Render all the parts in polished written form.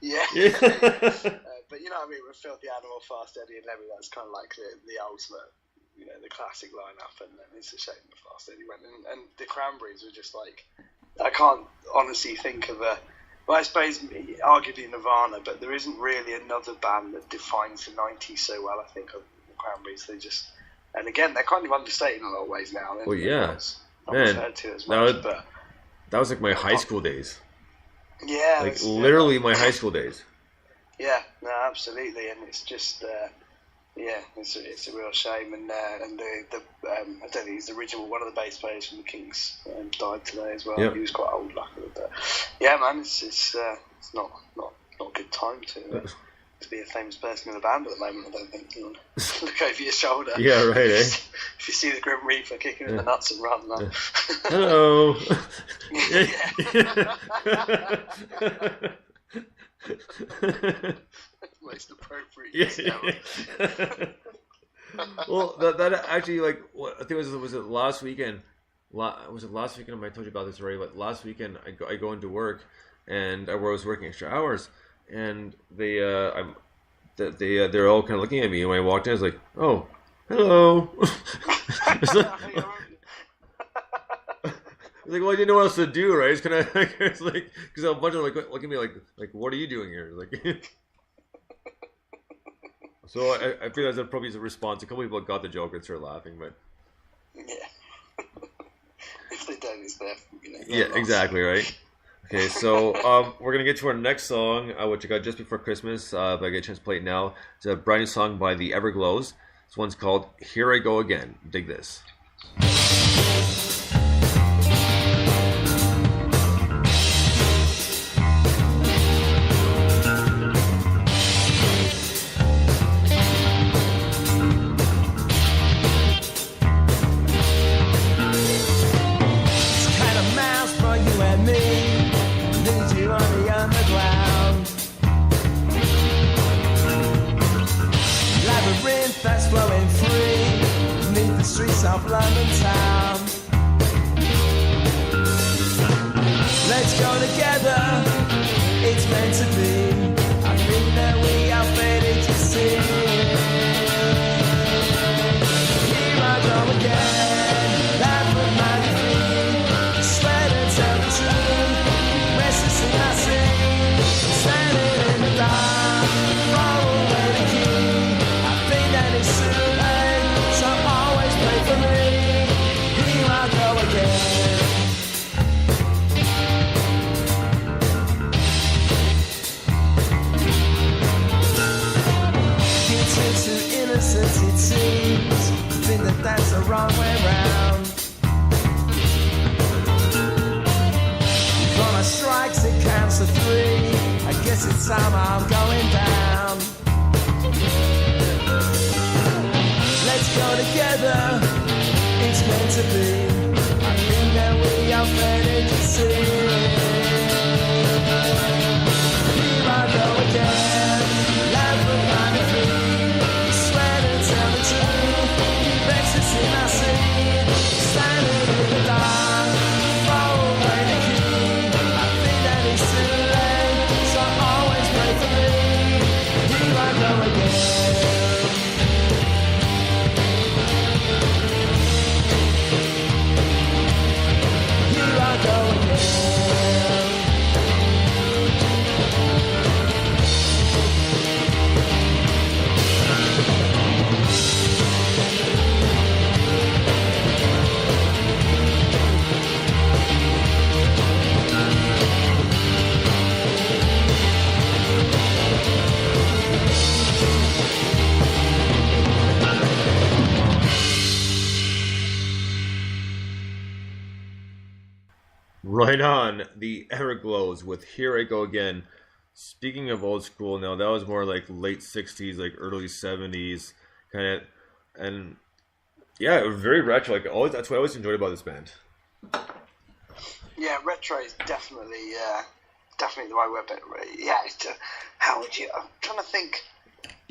Yeah. Yeah. But you know what I mean, with Filthy Animal, Fast Eddie and Lemmy, that's kind of like the ultimate, you know, the classic lineup, and it's a shame that Fast Eddie went. And the Cranberries were just like, I can't honestly think of well, I suppose arguably Nirvana, but there isn't really another band that defines the 90s so well, I think, of the Cranberries. They just, and again, they're kind of understated in a lot of ways now. Well, yeah. Not referred to as much, but that was like my high school days. Yeah. Like literally my high school days. Yeah, no, absolutely, and it's just, it's a real shame, and the I don't think he's the original, one of the bass players from the Kings died today as well. Yep. He was quite old, luckily, but yeah, man, it's not a good time to be a famous person in a band at the moment. I don't think you want to look over your shoulder. Yeah, right. If you see the Grim Reaper kicking in the nuts and run, man. Hello. Most appropriate. Yeah. Well, that actually, like, I think was it last weekend? Was it last weekend? I told you about this already. But last weekend, I go into work, and I was working extra hours, and they're all kind of looking at me. And when I walked in, I was like, "Oh, hello." Like, well, I didn't know what else to do, right? It's like, because a bunch of them look at me like, what are you doing here? Like, so I feel that probably is a response. A couple people got the joke and started laughing, but yeah, if they don't, it's their, yeah, lost. Exactly, right. Okay, so we're gonna get to our next song, which I got just before Christmas, but I get a chance to play it now. It's a brand new song by the Everglows. This one's called "Here I Go Again." Dig this. That's flowing free beneath the streets of London town. Let's go together, it's meant to be. I think that we are fated to see. Here I go again, life with my feet. Sweat and tell the truth, restless in my sleep. Standing in the dark, far away the key. It's too late, so always pray for me. Here I go again. Guilty to innocence, it seems. Think that that's the wrong way round. For my strikes, it counts to 3. I guess it's time I'm going down. Let's go together, it's meant to be. I think that we are fated to see. Here I go again, life of my feet. Sweat and tell the truth, restless in my sleep. Standing in the dark, far away the key. I think that it's too late, so always pray for me. Here I go again. Right on, the Everglows with "Here I Go Again." Speaking of old school, now that was more like late '60s, like early '70s, kind of, and yeah, it was very retro. Like always, that's what I always enjoyed about this band. Yeah, retro is definitely the right word. But yeah, how would you? I'm trying to think.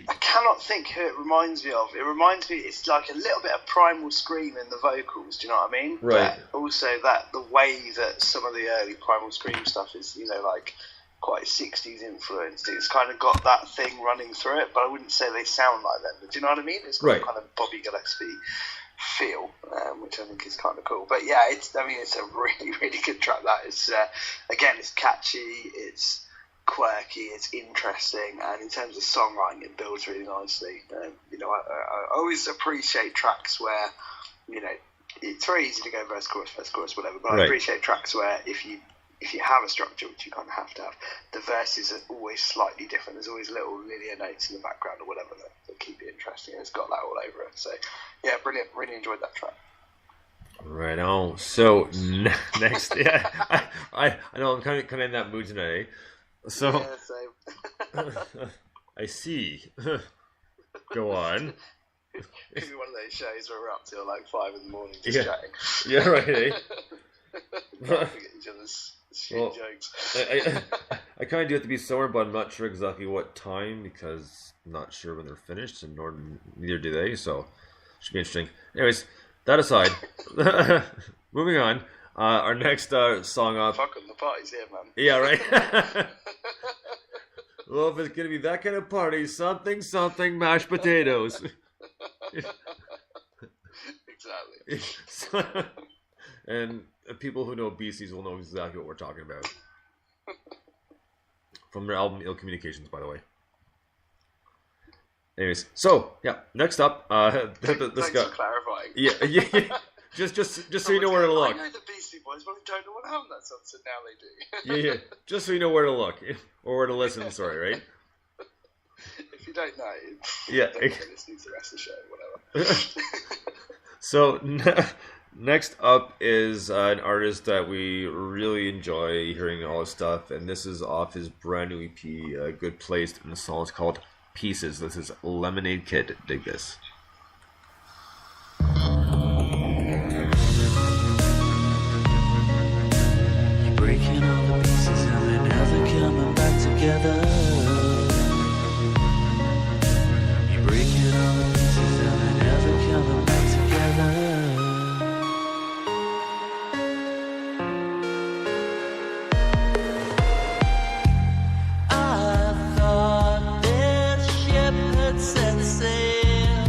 I cannot think who it reminds me of. It reminds me, it's like a little bit of Primal Scream in the vocals, do you know what I mean? Right. But also the way that some of the early Primal Scream stuff is, like quite 60s influenced. It's kind of got that thing running through it, but I wouldn't say they sound like them. Do you know what I mean? It's got Right. kind of Bobby Gillespie feel, which I think is kind of cool. But yeah, it's a really, really good track. That is, again, it's catchy, it's quirky, it's interesting, and in terms of songwriting, it builds really nicely. I always appreciate tracks where, it's very easy to go verse, chorus, whatever, but Right. I appreciate tracks where if you have a structure, which you kind of have to have, the verses are always slightly different. There's always little linear notes in the background or whatever that keep it interesting. It's got that all over it. So, yeah, brilliant. Really enjoyed that track. Right on. So next, yeah, I know I'm kind of in that mood tonight. So Yeah, same. I see. Go on. Could be one of those shows where we're up till like 5 in the morning just Yeah. chatting. Yeah, right. Eh? Laughing at each other's shitty jokes. I kind of do have to be somewhere, but I'm not sure exactly what time because I'm not sure when they're finished, and neither do they. So should be interesting. Anyways, that aside, moving on. Our next song up. Fucking the party's here, man. Yeah, right. Well, if it's gonna be that kind of party, something, mashed potatoes. Exactly. And people who know Beasties will know exactly what we're talking about. From their album Ill Communications, by the way. Anyways, so yeah, next up, this Thanks guy. for clarifying. Yeah. Just so you know where to look. I know the Beastie Boys, but I don't know what happened that song, so now they do. Yeah. Just so you know where to look or where to listen. Sorry, right? If you don't know, Yeah. don't bother listening to the rest of the show, whatever. So next up is an artist that we really enjoy hearing all his stuff, and this is off his brand new EP, Good Placed, and the song is called Pieces. This is Lemonade Kid. Dig this. Breaking all the pieces and they're never coming back together. You're breaking all the pieces and they're never coming back together. I thought this ship had set sail.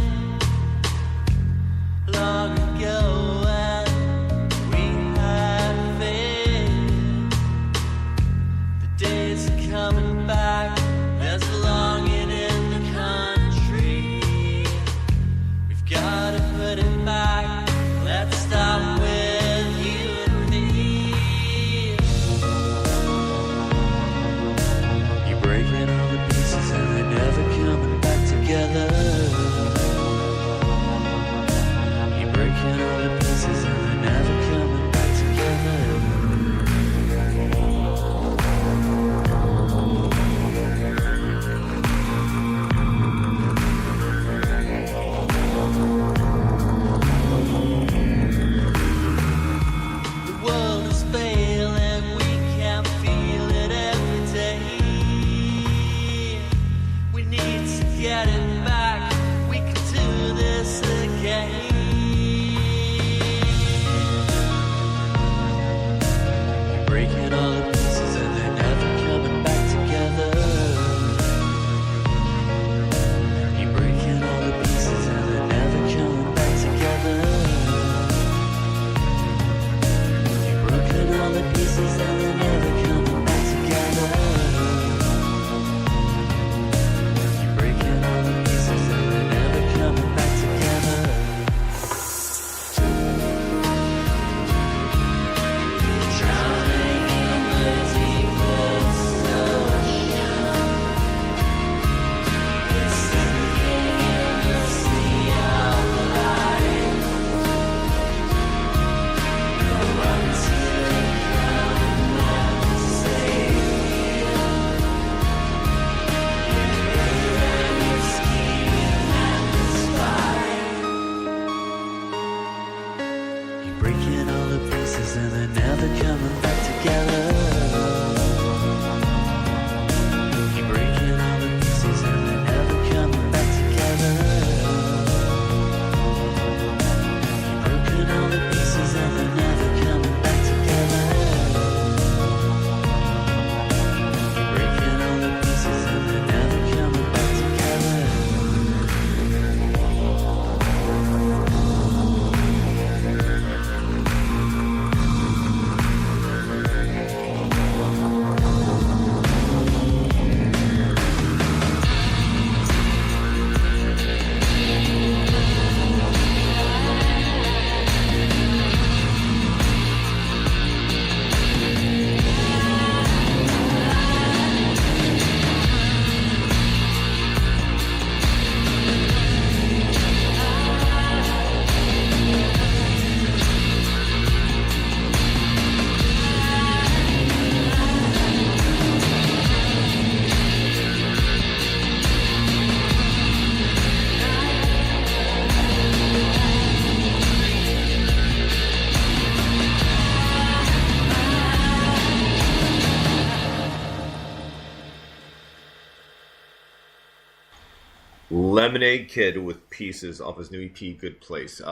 Lemonade Kid with Pieces off his new EP, Good Place.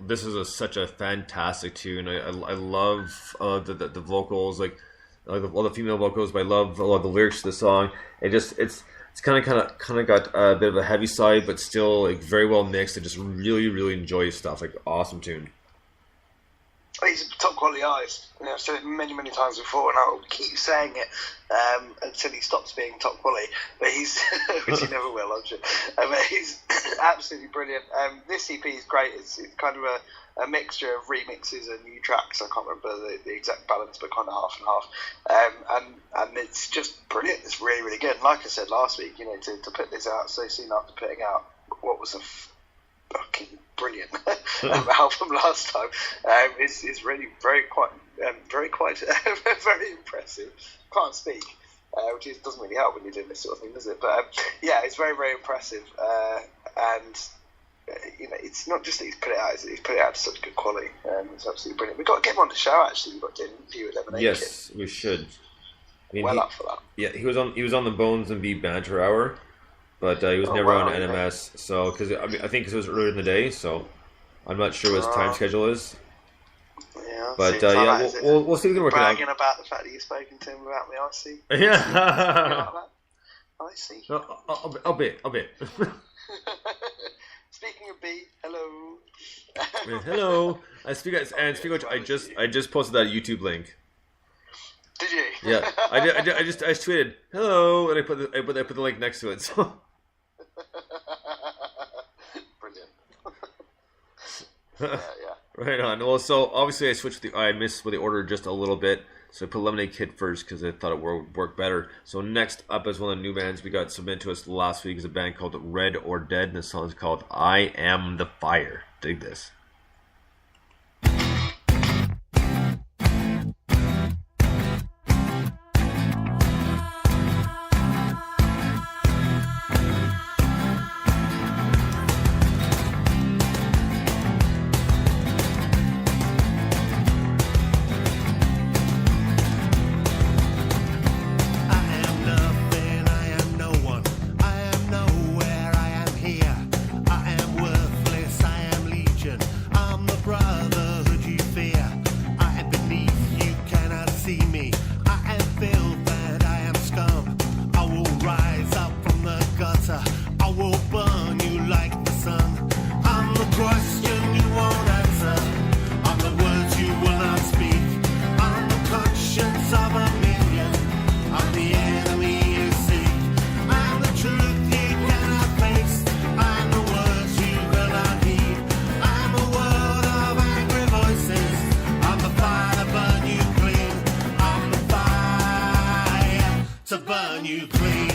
This is such a fantastic tune. I love the vocals, like all the female vocals, but I love a lot of the lyrics to the song. It's kind of got a bit of a heavy side, but still like very well mixed. I just really enjoy his stuff. Like awesome tune. He's a top quality artist. I've said it many times before, and I'll keep saying it until he stops being top quality. But he's, which he never will, I'm sure. But he's absolutely brilliant. This EP is great. It's kind of a mixture of remixes and new tracks. I can't remember the exact balance, but kind of half and half. And it's just brilliant. It's really good. And like I said last week, to put this out so soon after putting out what was a fucking brilliant album last time, is really very impressive. Can't speak, which doesn't really help when you're doing this sort of thing, does it? But yeah, it's very impressive, and it's not just that he's put it out; he's put it out to such good quality. It's absolutely brilliant. We've got to get him on the show. Actually, we've got to interview with Lemonade Kid. Yes, we should. I mean, up for that. Yeah, he was on the Bones and B Banter Hour. But he was never on NMS, so because I think it was earlier in the day, so I'm not sure what his time schedule is. Yeah, but yeah, we'll see if we can work it out. Bragging about the fact that you've spoken to him about me, I see. Yeah, I see. No, I'll bet. Speaking of B, hello. Hello. Speaking of which, I just posted that YouTube link. Did you? Yeah, I just tweeted hello, and I put the link next to it. So. Brilliant. Yeah. Right on. Well, so obviously I missed with the order just a little bit, so I put Lemonade Kid first because I thought it would work better. So next up is one of the new bands we got submitted to us last week is a band called Red or Dead, and the song is called I Am the Fire. Dig this. To burn you clean.